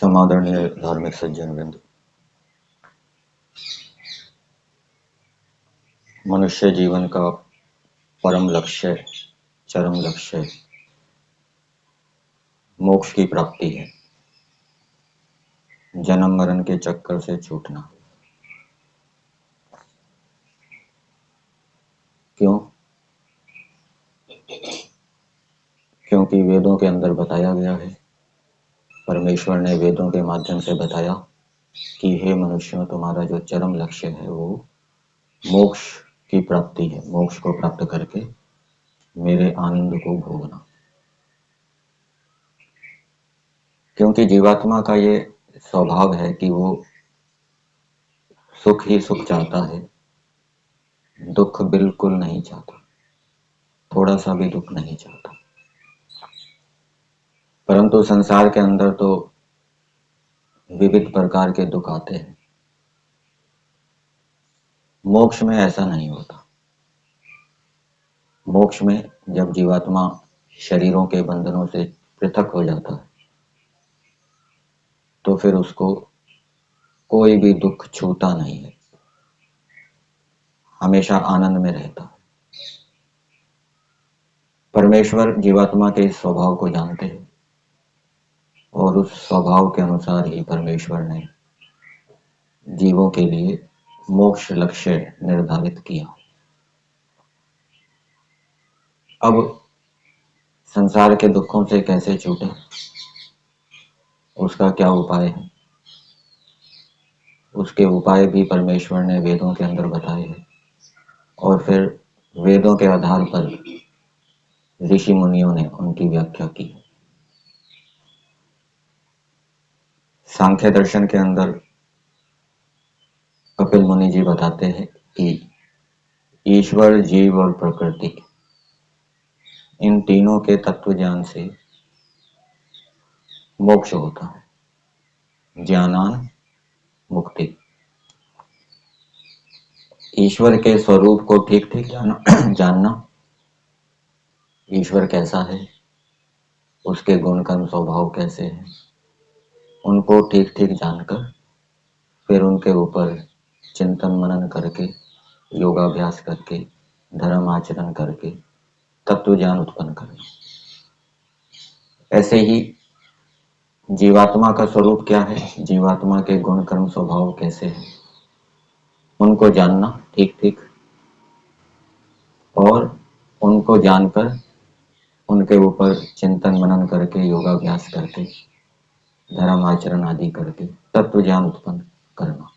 समादरणीय धार्मिक सज्जन वृंद, मनुष्य जीवन का परम लक्ष्य, चरम लक्ष्य मोक्ष की प्राप्ति है। जन्म मरण के चक्कर से छूटना। क्यों? क्योंकि वेदों के अंदर बताया गया है, परमेश्वर ने वेदों के माध्यम से बताया कि हे मनुष्यों, तुम्हारा जो चरम लक्ष्य है वो मोक्ष की प्राप्ति है। मोक्ष को प्राप्त करके मेरे आनंद को भोगना। क्योंकि जीवात्मा का ये स्वभाव है कि वो सुख ही सुख चाहता है, दुख बिल्कुल नहीं चाहता, थोड़ा सा भी दुख नहीं चाहता। परंतु संसार के अंदर तो विविध प्रकार के दुख आते हैं। मोक्ष में ऐसा नहीं होता। मोक्ष में जब जीवात्मा शरीरों के बंधनों से पृथक हो जाता है तो फिर उसको कोई भी दुख छूता नहीं है, हमेशा आनंद में रहता है। परमेश्वर जीवात्मा के इस स्वभाव को जानते हैं और उस स्वभाव के अनुसार ही परमेश्वर ने जीवों के लिए मोक्ष लक्ष्य निर्धारित किया। अब संसार के दुखों से कैसे छूटे, उसका क्या उपाय है? उसके उपाय भी परमेश्वर ने वेदों के अंदर बताए हैं और फिर वेदों के आधार पर ऋषि मुनियों ने उनकी व्याख्या की। सांख्य दर्शन के अंदर कपिल मुनि जी बताते हैं कि ईश्वर, जीव और प्रकृति, इन तीनों के तत्व ज्ञान से मोक्ष होता है। ज्ञानान मुक्ति। ईश्वर के स्वरूप को ठीक ठीक जानना, ईश्वर कैसा है, उसके गुण कर्म स्वभाव कैसे हैं, उनको ठीक ठीक जानकर फिर उनके ऊपर चिंतन मनन करके, योगाभ्यास करके, धर्म आचरण करके तत्व ज्ञान उत्पन्न करना। ऐसे ही जीवात्मा का स्वरूप क्या है, जीवात्मा के गुण कर्म स्वभाव कैसे हैं, उनको जानना ठीक ठीक, और उनको जानकर उनके ऊपर चिंतन मनन करके, योगाभ्यास करके, धर्म आचरण आदि करके तत्व ज्ञान उत्पन्न करना।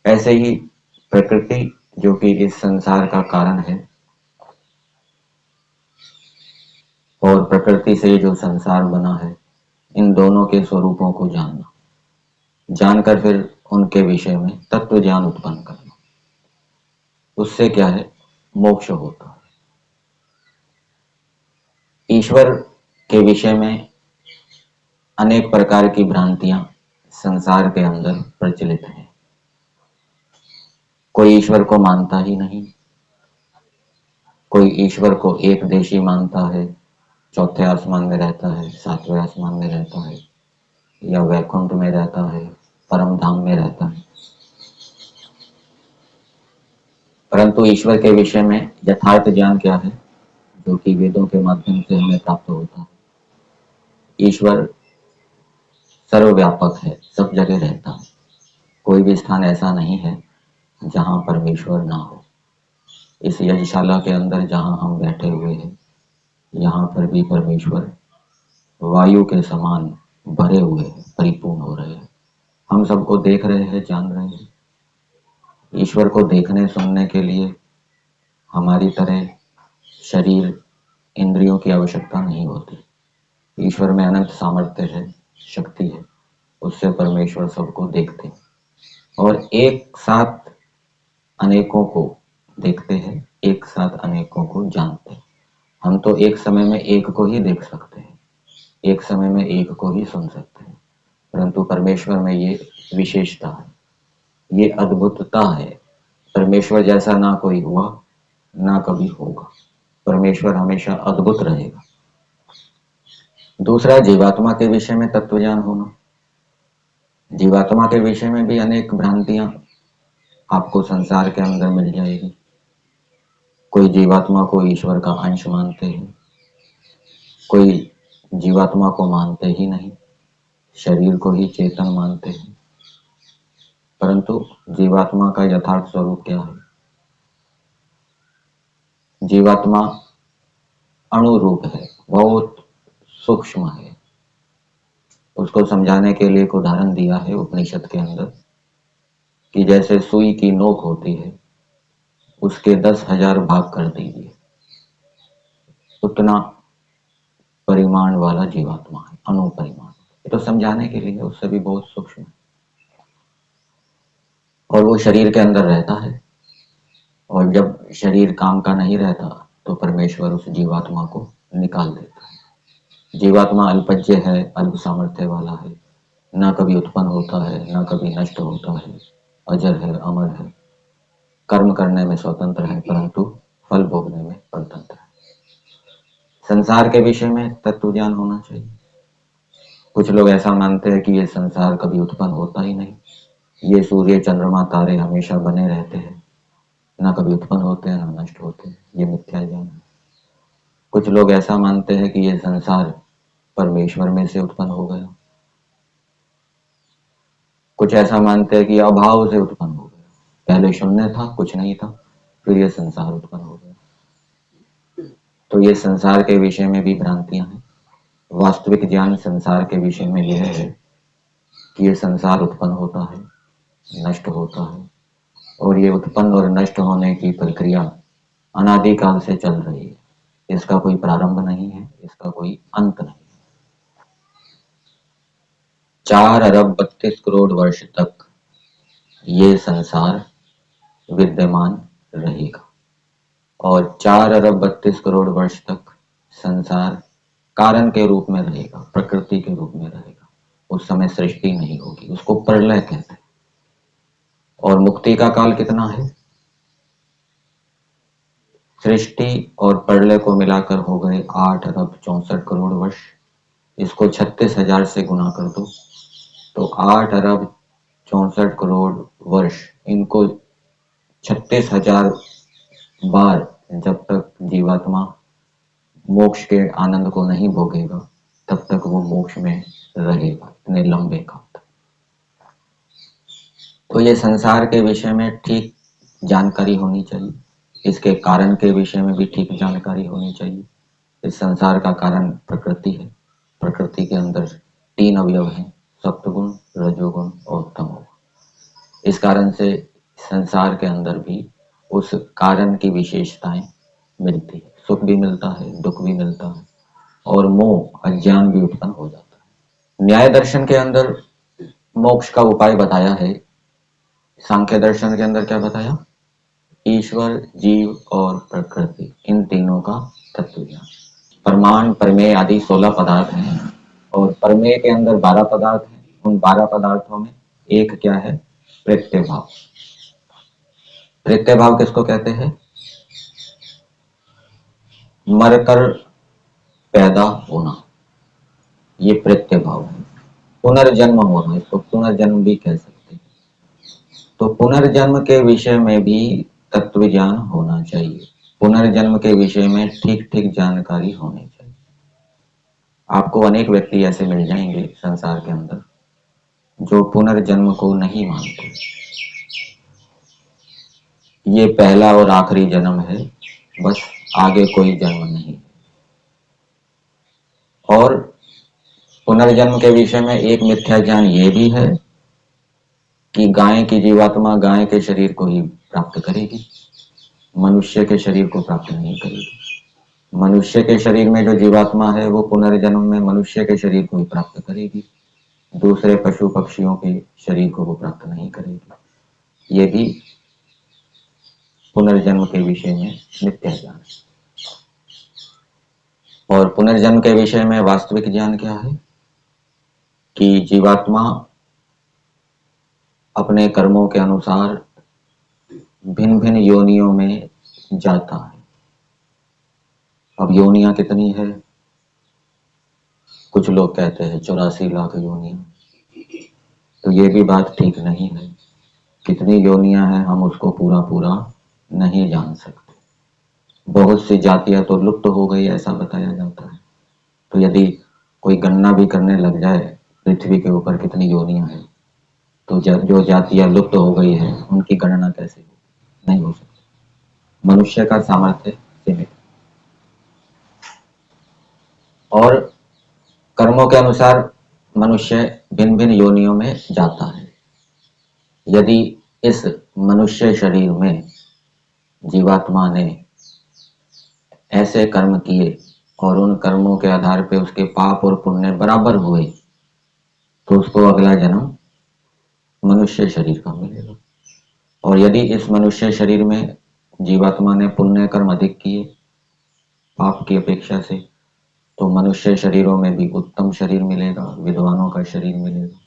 ऐसे ही प्रकृति, जो कि इस संसार का कारण है, और प्रकृति से जो संसार बना है, इन दोनों के स्वरूपों को जानना, जानकर फिर उनके विषय में तत्व ज्ञान उत्पन्न करना। उससे क्या है, मोक्ष होता है। ईश्वर के विषय में अनेक प्रकार की भ्रांतियां संसार के अंदर प्रचलित हैं। कोई ईश्वर को मानता ही नहीं, कोई ईश्वर को एक देशी मानता है, चौथे आसमान में रहता है, सातवें आसमान में रहता है, या वैकुंठ में रहता है, परम धाम में रहता है। परंतु ईश्वर के विषय में यथार्थ ज्ञान क्या है, जो कि वेदों के माध्यम से हमें प्राप्त होता है। ईश्वर सर्वव्यापक है, सब जगह रहता है। कोई भी स्थान ऐसा नहीं है जहां परमेश्वर ना हो। इस यज्ञशाला के अंदर जहां हम बैठे हुए हैं, यहाँ पर भी परमेश्वर वायु के समान भरे हुए हैं, परिपूर्ण हो रहे हैं। हम सबको देख रहे हैं, जान रहे हैं। ईश्वर को देखने सुनने के लिए हमारी तरह शरीर, इंद्रियों की आवश्यकता नहीं होती। ईश्वर में अनंत सामर्थ्य है, शक्ति है, उससे परमेश्वर सबको देखते हैं और एक साथ अनेकों को देखते हैं, एक साथ अनेकों को जानते हैं। हम तो एक समय में एक को ही देख सकते हैं, एक समय में एक को ही सुन सकते हैं, परंतु परमेश्वर में ये विशेषता है, ये अद्भुतता है। परमेश्वर जैसा ना कोई हुआ, ना कभी होगा। परमेश्वर हमेशा अद्भुत रहेगा। दूसरा, जीवात्मा के विषय में तत्व ज्ञान होना। जीवात्मा के विषय में भी अनेक भ्रांतियां आपको संसार के अंदर मिल जाएगी। कोई जीवात्मा को ईश्वर का अंश मानते हैं, कोई जीवात्मा को मानते ही नहीं, शरीर को ही चेतन मानते हैं। परंतु जीवात्मा का यथार्थ स्वरूप क्या है? जीवात्मा अणुरूप है, बहुत सूक्ष्म है। उसको समझाने के लिए एक उदाहरण दिया है उपनिषद के अंदर कि जैसे सुई की नोक होती है, उसके 10,000 भाग कर दीजिए, उतना परिमाण वाला जीवात्मा है, अणु परिमाण। ये तो समझाने के लिए, उससे भी बहुत सूक्ष्म है। और वो शरीर के अंदर रहता है, और जब शरीर काम का नहीं रहता तो परमेश्वर उस जीवात्मा को निकाल देता है। जीवात्मा अल्पज्य है, अल्प सामर्थ्य वाला है, ना कभी उत्पन्न होता है, ना कभी नष्ट होता है, अजर है, अमर है, कर्म करने में स्वतंत्र है, परंतु फल भोगने में परतंत्र है। संसार के विषय में तत्व ज्ञान होना चाहिए। कुछ लोग ऐसा मानते हैं कि ये संसार कभी उत्पन्न होता ही नहीं, ये सूर्य चंद्रमा तारे हमेशा बने रहते हैं, ना कभी उत्पन्न होते हैं ना नष्ट होते हैं, ये मिथ्या ज्ञान है। कुछ लोग ऐसा मानते हैं कि ये संसार परमेश्वर में से उत्पन्न हो गया। कुछ ऐसा मानते हैं कि अभाव से उत्पन्न हो गया, पहले शून्य था, कुछ नहीं था, फिर ये संसार उत्पन्न हो गया। तो ये संसार के विषय में भी भ्रांतियां हैं। वास्तविक ज्ञान संसार के विषय में यह है कि ये संसार उत्पन्न होता है, नष्ट होता है, और ये उत्पन्न और नष्ट होने की प्रक्रिया अनादिकाल से चल रही है। इसका कोई प्रारंभ नहीं है, इसका कोई अंत नहीं। 4 अरब 32 करोड़ वर्ष तक ये संसार विद्यमान रहेगा, और 4 अरब 32 करोड़ वर्ष तक संसार कारण के रूप में रहेगा, प्रकृति के रूप में रहेगा। उस समय सृष्टि नहीं होगी, उसको प्रलय कहते हैं। और मुक्ति का काल कितना है? सृष्टि और प्रलय को मिलाकर हो गए 8 अरब 64 करोड़ वर्ष। इसको 36,000 से गुना कर दो तो 8 अरब 64 करोड़ वर्ष। इनको 36,000 बार जब तक जीवात्मा मोक्ष के आनंद को नहीं भोगेगा, तब तक वो मोक्ष में रहेगा, इतने लंबे काल तक। तो ये संसार के विषय में ठीक जानकारी होनी चाहिए, इसके कारण के विषय में भी ठीक जानकारी होनी चाहिए। इस संसार का कारण प्रकृति है। प्रकृति के अंदर 3 अवयव हैं, सत्वगुण, रजोगुण और तमोगुण। इस कारण से संसार के अंदर भी उस कारण की विशेषताएं मिलती है, सुख भी मिलता है, दुख भी मिलता है, और मोह अज्ञान भी उत्पन्न हो जाता है। न्याय दर्शन के अंदर मोक्ष का उपाय बताया है। सांख्य दर्शन के अंदर क्या बताया? ईश्वर, जीव और प्रकृति, इन तीनों का तत्व ज्ञान। परमाणु, प्रमेय आदि 16 पदार्थ हैं, और प्रमेय के अंदर 12 पदार्थ हैं। उन 12 पदार्थों में एक क्या है? प्रत्यय भाव। प्रत्यय भाव किसको कहते हैं? मरकर पैदा होना, ये प्रत्यय भाव है। पुनर्जन्म होना, इसको पुनर्जन्म भी कह सकते हैं। तो पुनर्जन्म के विषय में भी तत्व ज्ञान होना चाहिए। पुनर्जन्म के विषय में ठीक ठीक जानकारी होनी चाहिए। आपको अनेक व्यक्ति ऐसे मिल जाएंगे संसार के अंदर जो पुनर्जन्म को नहीं मानते। ये पहला और आखिरी जन्म है, बस आगे कोई जन्म नहीं। और पुनर्जन्म के विषय में एक मिथ्या ज्ञान ये भी है कि गाय की जीवात्मा गाय के शरीर को ही प्राप्त करेगी, मनुष्य के शरीर को प्राप्त नहीं करेगी। मनुष्य के शरीर में जो जीवात्मा है वो पुनर्जन्म में मनुष्य के शरीर को ही प्राप्त करेगी, दूसरे पशु पक्षियों के शरीर को वो प्राप्त नहीं करेगी। ये भी पुनर्जन्म के विषय में मिथ्या ज्ञान है। और पुनर्जन्म के विषय में वास्तविक ज्ञान क्या है कि जीवात्मा अपने कर्मों के अनुसार भिन्न भिन्न योनियों में जाता है। अब योनियां कितनी है? कुछ लोग कहते हैं 84 लाख योनियां, तो ये भी बात ठीक नहीं है। कितनी योनियां हैं हम उसको पूरा पूरा नहीं जान सकते। बहुत सी जातियां तो लुप्त हो गई ऐसा बताया जाता है। तो यदि कोई गणना भी करने लग जाए पृथ्वी के ऊपर कितनी योनियां हैं, तो जो जातियां लुप्त हो गई है उनकी गणना कैसे हो, नहीं हो सकती। मनुष्य का सामर्थ्य सीमित और कर्मों के अनुसार मनुष्य भिन्न भिन्न योनियों में जाता है। यदि इस मनुष्य शरीर में जीवात्मा ने ऐसे कर्म किए और उन कर्मों के आधार पे उसके पाप और पुण्य बराबर हुए, तो उसको अगला जन्म मनुष्य शरीर का मिलेगा। और यदि इस मनुष्य शरीर में जीवात्मा ने पुण्य कर्म अधिक किए पाप की अपेक्षा से, तो मनुष्य शरीरों में भी उत्तम शरीर मिलेगा, विद्वानों का शरीर मिलेगा,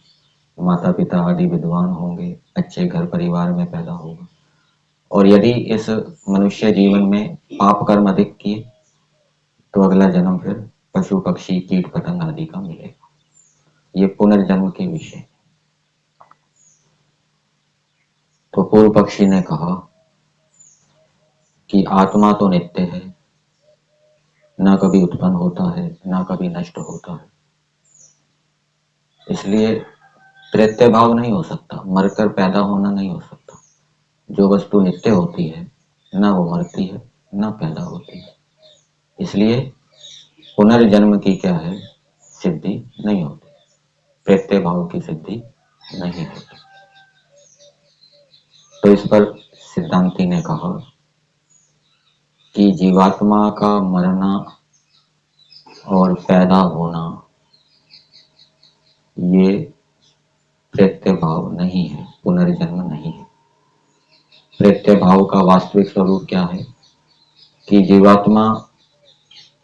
माता पिता आदि विद्वान होंगे, अच्छे घर परिवार में पैदा होगा। और यदि इस मनुष्य जीवन में पाप कर्म अधिक किए, तो अगला जन्म फिर पशु पक्षी कीट पतंग आदि का मिलेगा। ये पुनर्जन्म के विषय। तो पूर्व पक्षी ने कहा कि आत्मा तो नित्य है, ना कभी उत्पन्न होता है ना कभी नष्ट होता है, इसलिए प्रत्यय भाव नहीं हो सकता, मरकर पैदा होना नहीं हो सकता। जो वस्तु नित्य होती है ना वो मरती है ना पैदा होती है, इसलिए पुनर्जन्म की क्या है सिद्धि नहीं होती, प्रत्यय भाव की सिद्धि नहीं होती। तो इस पर सिद्धांती ने कहा कि जीवात्मा का मरना और पैदा होना ये प्रत्यय भाव नहीं है, पुनर्जन्म नहीं है। प्रत्यय भाव का वास्तविक स्वरूप क्या है कि जीवात्मा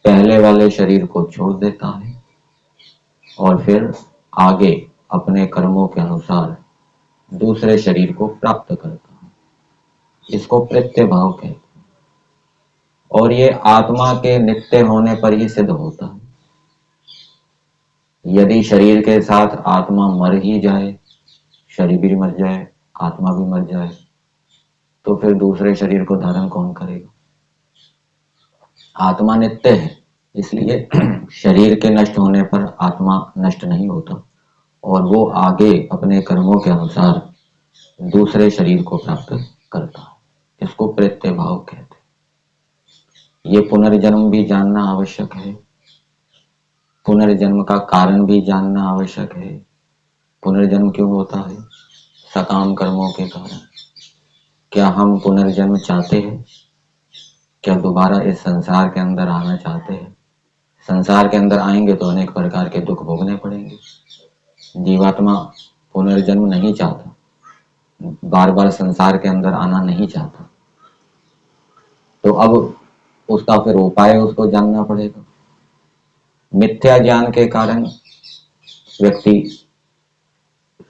पहले वाले शरीर को छोड़ देता है और फिर आगे अपने कर्मों के अनुसार दूसरे शरीर को प्राप्त करता है, इसको प्रत्यय भाव कहते हैं। और ये आत्मा के नित्य होने पर ही सिद्ध होता है। यदि शरीर के साथ आत्मा मर ही जाए, शरीर भी मर जाए आत्मा भी मर जाए, तो फिर दूसरे शरीर को धारण कौन करेगा। आत्मा नित्य है, इसलिए शरीर के नष्ट होने पर आत्मा नष्ट नहीं होता और वो आगे अपने कर्मों के अनुसार दूसरे शरीर को प्राप्त करता है, इसको प्रत्यय भाव कहते हैं। ये पुनर्जन्म भी जानना आवश्यक है, पुनर्जन्म का कारण भी जानना आवश्यक है। पुनर्जन्म क्यों होता है, सकाम कर्मों के कारण। क्या हम पुनर्जन्म चाहते हैं, क्या दोबारा इस संसार के अंदर आना चाहते हैं। संसार के अंदर आएंगे तो अनेक प्रकार के दुख भोगने पड़ेंगे। जीवात्मा पुनर्जन्म नहीं चाहता, बार बार संसार के अंदर आना नहीं चाहता, तो अब उसका फिर उपाय उसको जानना पड़ेगा। मिथ्या ज्ञान के कारण व्यक्ति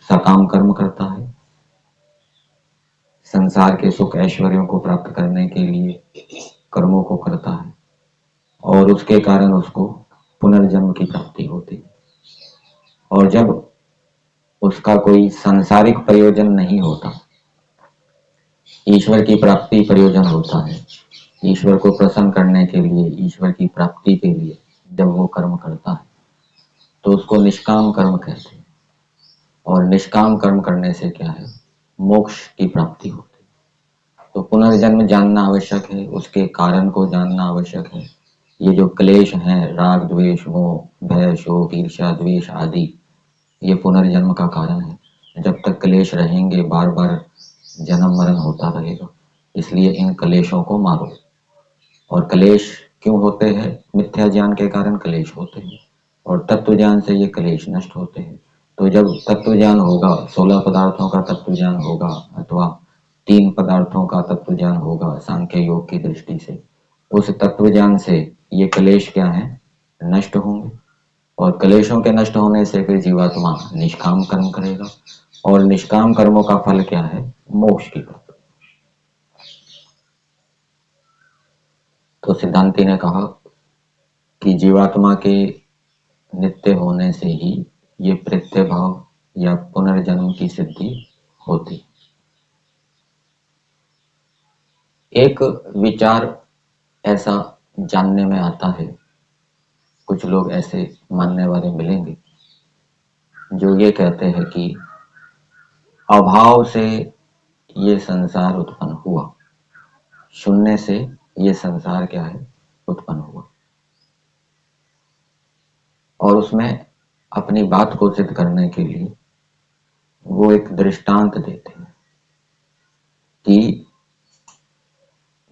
सकाम कर्म करता है, संसार के सुख ऐश्वर्यों को प्राप्त करने के लिए कर्मों को करता है और उसके कारण उसको पुनर्जन्म की प्राप्ति होती है। और जब उसका कोई सांसारिक प्रयोजन नहीं होता, ईश्वर की प्राप्ति प्रयोजन होता है, ईश्वर को प्रसन्न करने के लिए, ईश्वर की प्राप्ति के लिए जब वो कर्म करता है तो उसको निष्काम कर्म कहते हैं। और निष्काम कर्म करने से क्या है, मोक्ष की प्राप्ति होती है। तो पुनर्जन्म जानना आवश्यक है, उसके कारण को जानना आवश्यक है। ये जो क्लेश हैं, राग द्वेष मोह भय शोक ईर्ष्या द्वेष आदि, ये पुनर्जन्म का कारण है। जब तक क्लेश रहेंगे बार बार जन्म मरण होता रहेगा, इसलिए इन क्लेशों को मारो। और क्लेश क्यों होते हैं, मिथ्या ज्ञान के कारण क्लेश होते हैं और तत्व ज्ञान से ये क्लेश नष्ट होते हैं। तो जब तत्व ज्ञान होगा, 16 पदार्थों का तत्व ज्ञान होगा अथवा 3 पदार्थों का तत्व ज्ञान होगा सांख्य योग की दृष्टि से, उस तत्व ज्ञान से ये क्लेश क्या है, नष्ट होंगे। और क्लेशों के नष्ट होने से फिर जीवात्मा निष्काम कर्म करेगा और निष्काम कर्मों का फल क्या है, मोक्ष की प्राप्ति। तो सिद्धांति ने कहा कि जीवात्मा के नित्य होने से ही ये प्रत्यय भाव या पुनर्जन्म की सिद्धि होती। एक विचार ऐसा जानने में आता है, कुछ लोग ऐसे मानने वाले मिलेंगे जो ये कहते हैं कि अभाव से ये संसार उत्पन्न हुआ, शून्य से ये संसार क्या है, उत्पन्न हुआ। और उसमें अपनी बात को सिद्ध करने के लिए वो एक दृष्टांत देते हैं कि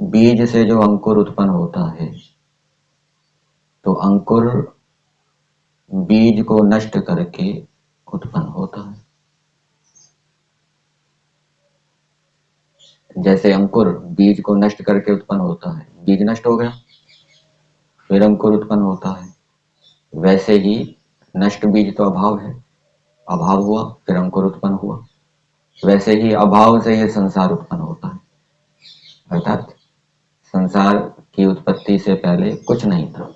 बीज से जो अंकुर उत्पन्न होता है, तो अंकुर बीज को नष्ट करके उत्पन्न होता है। जैसे अंकुर बीज को नष्ट करके उत्पन्न होता है, बीज नष्ट हो गया फिर अंकुर उत्पन्न होता है, वैसे ही नष्ट बीज तो अभाव है, अभाव हुआ फिर अंकुर उत्पन्न हुआ, वैसे ही अभाव से ये संसार उत्पन्न होता है। अर्थात संसार की उत्पत्ति से पहले कुछ नहीं था।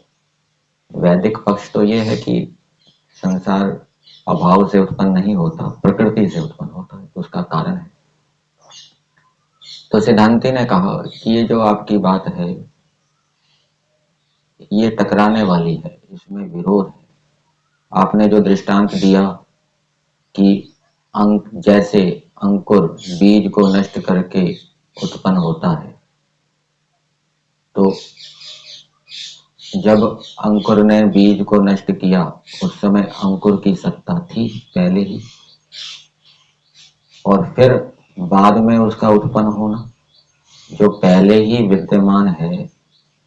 वैदिक पक्ष तो ये है कि संसार अभाव से उत्पन्न नहीं होता, प्रकृति से उत्पन्न होता है, तो उसका कारण है। तो सिद्धांति ने कहा कि ये जो आपकी बात है ये टकराने वाली है, इसमें विरोध है। आपने जो दृष्टांत दिया कि जैसे अंकुर बीज को नष्ट करके उत्पन्न होता है, तो जब अंकुर ने बीज को नष्ट किया उस समय अंकुर की सत्ता थी पहले ही, और फिर बाद में उसका उत्पन्न होना, जो पहले ही विद्यमान है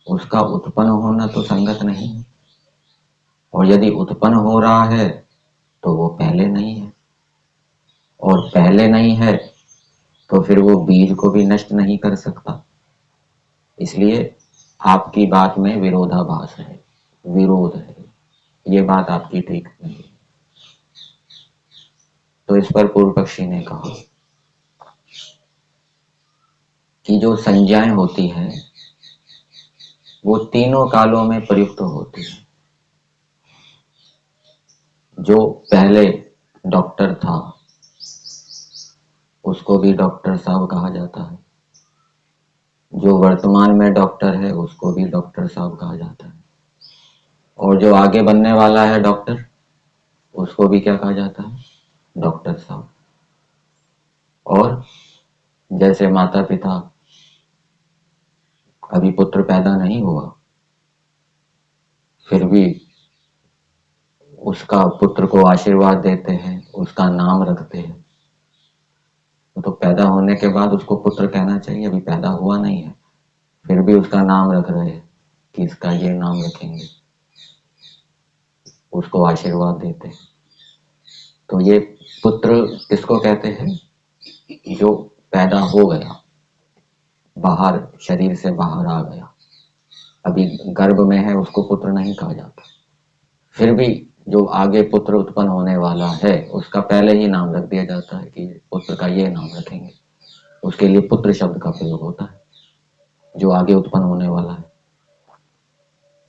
उसका उत्पन्न होना तो संगत नहीं है। और यदि उत्पन्न हो रहा है तो वो पहले नहीं है, और पहले नहीं है तो फिर वो बीज को भी नष्ट नहीं कर सकता। इसलिए आपकी बात में विरोधाभास है, विरोध है, ये बात आपकी ठीक नहीं है। तो इस पर पूर्व पक्षी ने कहा कि जो संज्ञाएं होती हैं वो तीनों कालों में प्रयुक्त होती है। जो पहले डॉक्टर था उसको भी डॉक्टर साहब कहा जाता है, जो वर्तमान में डॉक्टर है उसको भी डॉक्टर साहब कहा जाता है, और जो आगे बनने वाला है डॉक्टर उसको भी क्या कहा जाता है, डॉक्टर साहब। और जैसे माता पिता अभी पुत्र पैदा नहीं हुआ फिर भी उसका पुत्र को आशीर्वाद देते हैं, उसका नाम रखते हैं, तो पैदा होने के बाद उसको पुत्र कहना चाहिए, अभी पैदा हुआ नहीं है फिर भी उसका नाम रख रहे हैं कि इसका ये नाम रखेंगे, उसको आशीर्वाद देते हैं। तो ये पुत्र किसको कहते हैं, जो पैदा हो गया, बाहर शरीर से बाहर आ गया, अभी गर्भ में है उसको पुत्र नहीं कहा जाता। फिर भी जो आगे पुत्र उत्पन्न होने वाला है उसका पहले ही नाम रख दिया जाता है कि पुत्र का ये नाम रखेंगे, उसके लिए पुत्र शब्द का प्रयोग होता है, जो आगे उत्पन्न होने वाला है।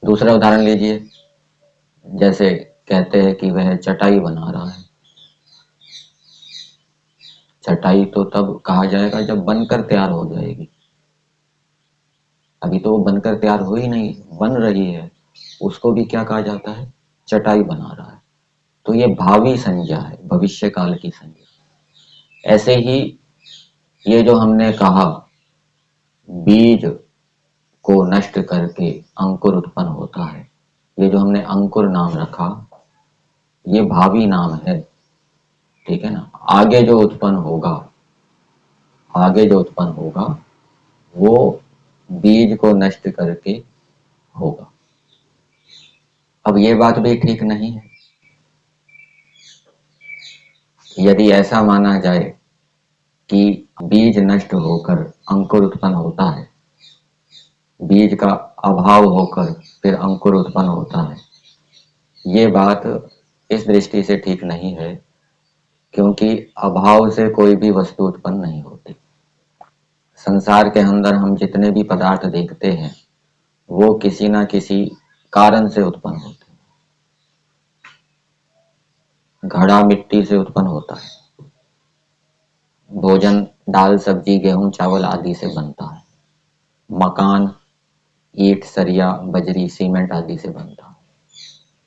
दूसरा उदाहरण लीजिए, जैसे कहते हैं कि वह चटाई बना रहा है। चटाई तो तब कहा जाएगा जब बनकर तैयार हो जाएगी, अभी तो वो बनकर तैयार हो ही नहीं, बन रही है, उसको भी क्या कहा जाता है, चटाई बना रहा है। तो ये भावी संज्ञा है, भविष्य काल की संज्ञा। ऐसे ही ये जो हमने कहा बीज को नष्ट करके अंकुर उत्पन्न होता है, ये जो हमने अंकुर नाम रखा ये भावी नाम है, ठीक है ना। आगे जो उत्पन्न होगा, आगे जो उत्पन्न होगा वो बीज को नष्ट करके होगा। अब ये बात भी ठीक नहीं है। यदि ऐसा माना जाए कि बीज नष्ट होकर अंकुर उत्पन्न होता है, बीज का अभाव होकर फिर अंकुर उत्पन्न होता है, ये बात इस दृष्टि से ठीक नहीं है, क्योंकि अभाव से कोई भी वस्तु उत्पन्न नहीं होती। संसार के अंदर हम जितने भी पदार्थ देखते हैं वो किसी ना किसी कारण से उत्पन्न होते हैं। घड़ा मिट्टी से उत्पन्न होता है, भोजन दाल सब्जी गेहूं चावल आदि से बनता है, मकान ईंट सरिया बजरी सीमेंट आदि से बनता है,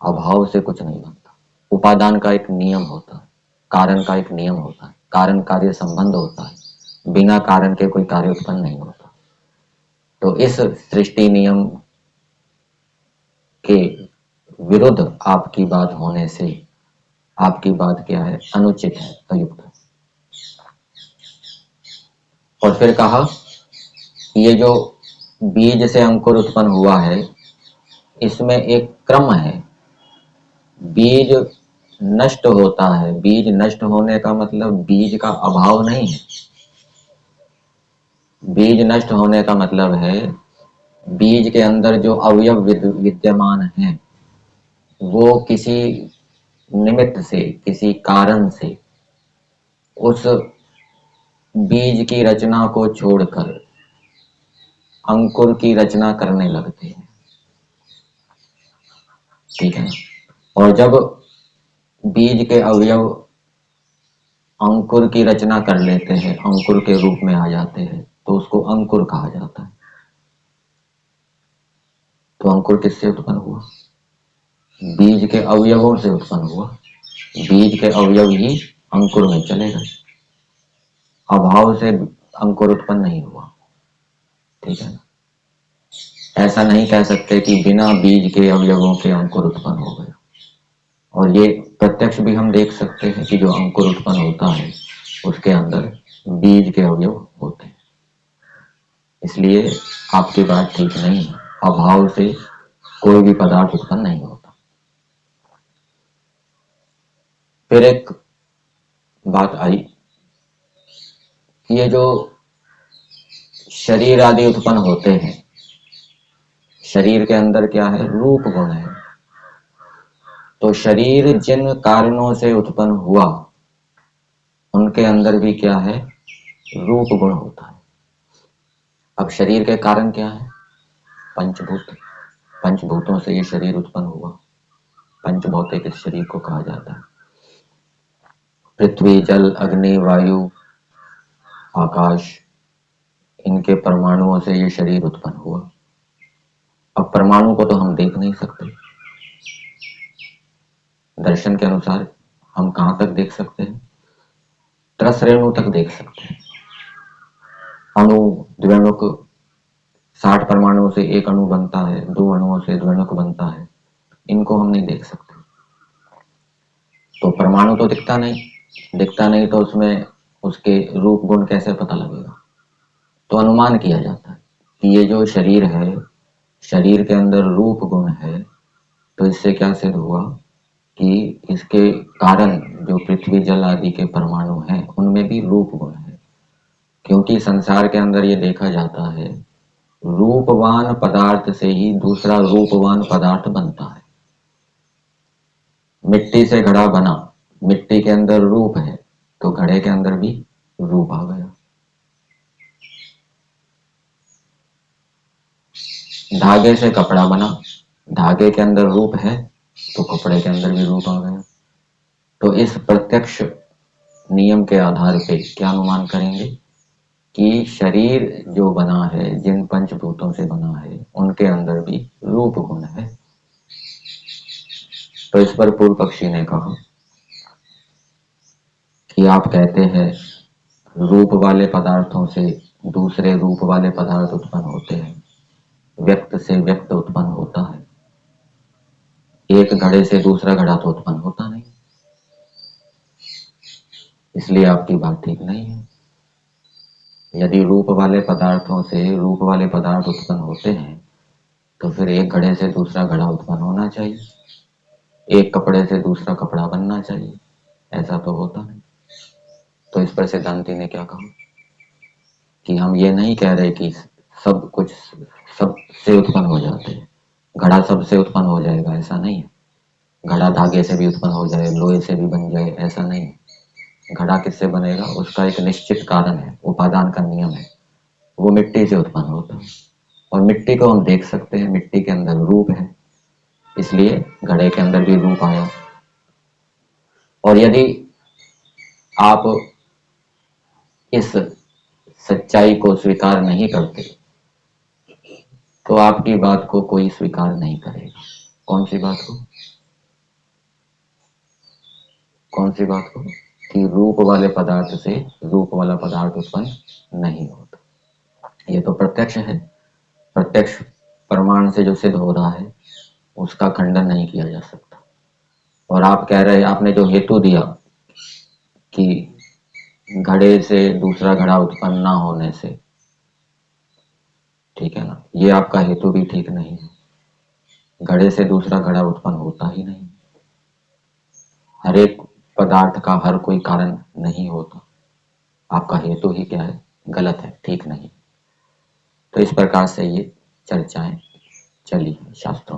अभाव से कुछ नहीं बनता। उपादान का एक नियम होता है, कारण का एक नियम होता है, कारण कार्य संबंध होता है, बिना कारण के कोई कार्य उत्पन्न नहीं होता। तो इस सृष्टि नियम के विरुद्ध आपकी बात होने से आपकी बात क्या है, अनुचित है, अयुक्त है। और फिर कहा ये जो बीज से अंकुर उत्पन्न हुआ है इसमें एक क्रम है। बीज नष्ट होता है, बीज नष्ट होने का मतलब बीज का अभाव नहीं है। बीज नष्ट होने का मतलब है बीज के अंदर जो अवयव विद्यमान हैं वो किसी निमित्त से किसी कारण से उस बीज की रचना को छोड़कर अंकुर की रचना करने लगते हैं, ठीक है ना। और जब बीज के अवयव अंकुर की रचना कर लेते हैं, अंकुर के रूप में आ जाते हैं, तो उसको अंकुर कहा जाता है। तो अंकुर किससे उत्पन्न हुआ? बीज के अवयवों से उत्पन्न हुआ। बीज के अवयव ही अंकुर में चले गए, अभाव से अंकुर उत्पन्न नहीं हुआ, ठीक है ना। ऐसा नहीं कह सकते कि बिना बीज के अवयवों के अंकुर उत्पन्न हो गया। और ये प्रत्यक्ष भी हम देख सकते हैं कि जो अंकुर उत्पन्न होता है उसके अंदर बीज के अवयव होते हैं। इसलिए आपकी बात ठीक नहीं है, अभाव से कोई भी पदार्थ उत्पन्न नहीं होता। फिर एक बात आई कि ये जो शरीर आदि उत्पन्न होते हैं, शरीर के अंदर क्या है, रूप गुण है। तो शरीर जिन कारणों से उत्पन्न हुआ उनके अंदर भी क्या है, रूप गुण होता है। अब शरीर के कारण क्या है, पंचभूत। पंचभूतों से ये शरीर उत्पन्न हुआ, पंचभौतिक इस शरीर को कहा जाता है। पृथ्वी जल अग्नि वायु आकाश, इनके परमाणुओं से ये शरीर उत्पन्न हुआ। अब परमाणु को तो हम देख नहीं सकते, दर्शन के अनुसार हम कहां तक देख सकते हैं, रस रेणु तक देख सकते हैं। अणु द्विअणुक, 60 परमाणुओं से एक अणु बनता है, 2 अणुओं से द्विअणुक बनता है, इनको हम नहीं देख सकते। तो परमाणु तो दिखता नहीं तो उसमें उसके रूप गुण कैसे पता लगेगा। तो अनुमान किया जाता है कि ये जो शरीर है, शरीर के अंदर रूप गुण है। तो इससे क्या सिद्ध हुआ कि इसके कारण जो पृथ्वी जल आदि के परमाणु हैं उनमें भी रूप गुण है। क्योंकि संसार के अंदर ये देखा जाता है रूपवान पदार्थ से ही दूसरा रूपवान पदार्थ बनता है। मिट्टी से घड़ा बना, मिट्टी के अंदर रूप है तो घड़े के अंदर भी रूप आ गया। धागे से कपड़ा बना, धागे के अंदर रूप है तो कपड़े के अंदर भी रूप आ गया। तो इस प्रत्यक्ष नियम के आधार पे क्या अनुमान करेंगे कि शरीर जो बना है, जिन पंचभूतों से बना है, उनके अंदर भी रूप गुण है। तो इस पर पूर्व पक्षी ने कहा कि आप कहते हैं रूप वाले पदार्थों से दूसरे रूप वाले पदार्थ उत्पन्न होते हैं, व्यक्त से व्यक्त उत्पन्न होता है, एक घड़े से दूसरा घड़ा तो उत्पन्न होता नहीं, इसलिए आपकी बात ठीक नहीं है। यदि रूप वाले पदार्थों से रूप वाले पदार्थ उत्पन्न होते हैं तो फिर एक घड़े से दूसरा घड़ा उत्पन्न होना चाहिए, एक कपड़े से दूसरा कपड़ा बनना चाहिए, ऐसा तो होता नहीं। तो इस पर सिद्धांति ने क्या कहा कि हम ये नहीं कह रहे कि सब कुछ सब से उत्पन्न हो जाते हैं, घड़ा सबसे उत्पन्न हो जाएगा, ऐसा नहीं है। घड़ा धागे से भी उत्पन्न हो जाए, लोहे से भी बन जाए, ऐसा नहीं है। घड़ा किससे बनेगा, उसका एक निश्चित कारण है, उपादान का नियम है, वो मिट्टी से उत्पन्न होता है। और मिट्टी को हम देख सकते हैं, मिट्टी के अंदर रूप है, इसलिए घड़े के अंदर भी रूप आया। और यदि आप इस सच्चाई को स्वीकार नहीं करते तो आपकी बात को कोई स्वीकार नहीं करेगा। कौन सी बात को? कौन सी बात को? कि रूप वाले पदार्थ से रूप वाला पदार्थ उत्पन्न नहीं होता। ये तो प्रत्यक्ष है। प्रत्यक्ष प्रमाण से जो सिद्ध हो रहा है उसका खंडन नहीं किया जा सकता। और आप कह रहे, आपने जो हेतु दिया कि घड़े से दूसरा घड़ा उत्पन्न ना होने से, ठीक है ना, ये आपका हेतु भी ठीक नहीं है। घड़े से दूसरा घड़ा उत्पन्न होता ही नहीं। हर एक पदार्थ का हर कोई कारण नहीं होता। आपका हेतु ही क्या है? गलत है, ठीक नहीं। तो इस प्रकार से ये चर्चाएं चली शास्त्रों में।